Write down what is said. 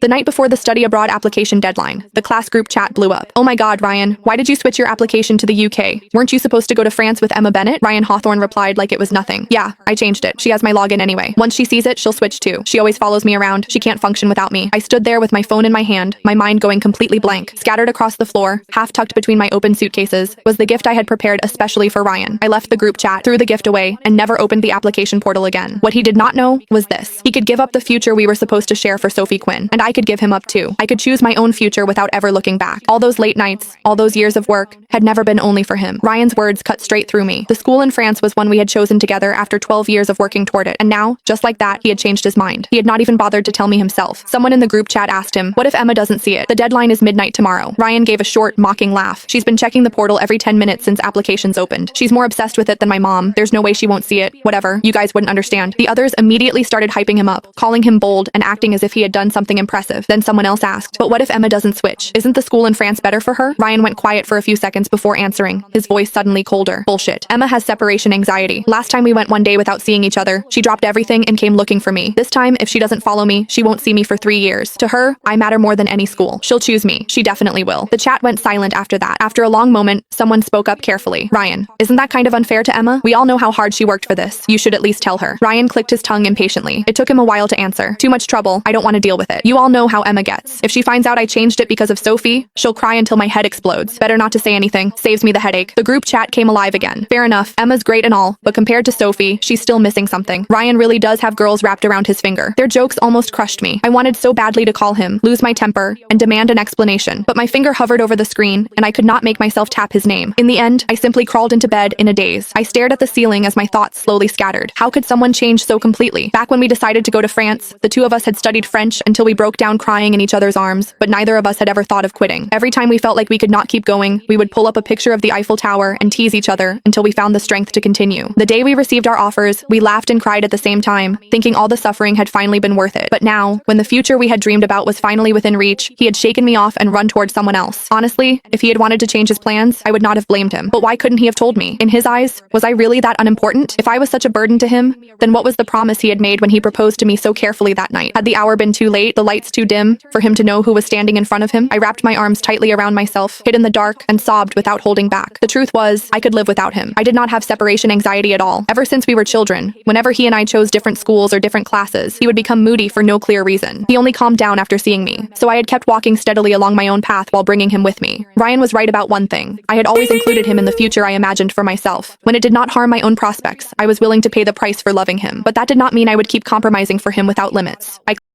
The night before the study abroad application deadline, the class group chat blew up. "Oh my god, Ryan, why did you switch your application to the UK? Weren't you supposed to go to France with Emma Bennett?" Ryan Hawthorne replied like it was nothing. "Yeah, I changed it. She has my login anyway. Once she sees it, she'll switch too. She always follows me around. She can't function without me." I stood there with my phone in my hand, my mind going completely blank. Scattered across the floor, half tucked between my open suitcases, was the gift I had prepared especially for Ryan. I left the group chat, threw the gift away, and never opened the application portal again. What he did not know was this. He could give up the future we were supposed to share for Sophie Quinn, and I could give him up too. I could choose my own future without ever looking back. All those late nights, all those years of work, had never been only for him. Ryan's words cut straight through me. The school in France was one we had chosen together after 12 years of working toward it, and now, just like that, he had changed his mind. He had not even bothered to tell me himself. Someone in the group chat asked him, "What if Emma doesn't see it? The deadline is midnight tomorrow." Ryan gave a short, mocking laugh. "She's been checking the portal every 10 minutes since applications opened. She's more obsessed with it than my mom. There's no way she won't see it. Whatever, you guys wouldn't understand." The others immediately started hyping him up, calling him bold and acting as if he had done something impressive. Then someone else asked, "But what if Emma doesn't switch? Isn't the school in France better for her?" Ryan went quiet for a few seconds before answering, his voice suddenly colder. "Bullshit. Emma has separation anxiety. Last time we went one day without seeing each other, she dropped everything and came looking for me. This time, if she doesn't follow me, she won't see me for 3 years. To her, I matter more than any school. She'll choose me. She definitely will." The chat went silent after that. After a long moment, someone spoke up carefully. "Ryan, isn't that kind of unfair to Emma? We all know how hard she worked for this. You should at least tell her." Ryan clicked his tongue impatiently. It took him a while to answer. "Too much trouble. I don't want to deal with it. You all know how Emma gets. If she finds out I changed it because of Sophie, she'll cry until my head explodes. Better not to say anything. Saves me the headache." The group chat came alive again. Fair enough, Emma's great and all, but compared to Sophie, she's still missing something. Ryan really does have girls wrapped around his finger. Their jokes almost crushed me. I wanted so badly to call him, lose my temper, and demand an explanation, but my finger hovered over the screen, and I could not make myself tap his name. In the end, I simply crawled into bed in a daze. I stared at the ceiling as my thoughts slowly scattered. How could someone change so completely? Back when we decided to go to France, the two of us had studied French until we broke down crying in each other's arms, but neither of us had ever thought of quitting. Every time we felt like we could not keep going, we would pull up a picture of the Eiffel Tower and tease each other until we found the strength to continue. The day we received our offers, we laughed and cried at the same time, thinking all the suffering had finally been worth it. But now, when the future we had dreamed about was finally within reach, he had shaken me off and run towards someone else. Honestly, if he had wanted to change his plans, I would not have blamed him. But why couldn't he have told me? In his eyes, was I really that unimportant? If I was such a burden to him, then what was the promise he had made when he proposed to me so carefully that night? Had the hour been too late, the lights too dim, for him to know who was standing in front of him? I wrapped my arms tightly around myself, hid in the dark, and sobbed without holding back. The truth was, I could live without him. I did not have separation anxiety at all. Ever since we were children, whenever he and I chose different schools or different classes, he would become moody for no clear reason. He only calmed down after seeing me, so I had kept walking steadily along my own path while bringing him with me. Ryan was right about one thing. I had always included him in the future I imagined for myself. When it did not harm my own prospects, I was willing to pay the price for loving him. But that did not mean I would keep compromising for him without limits. I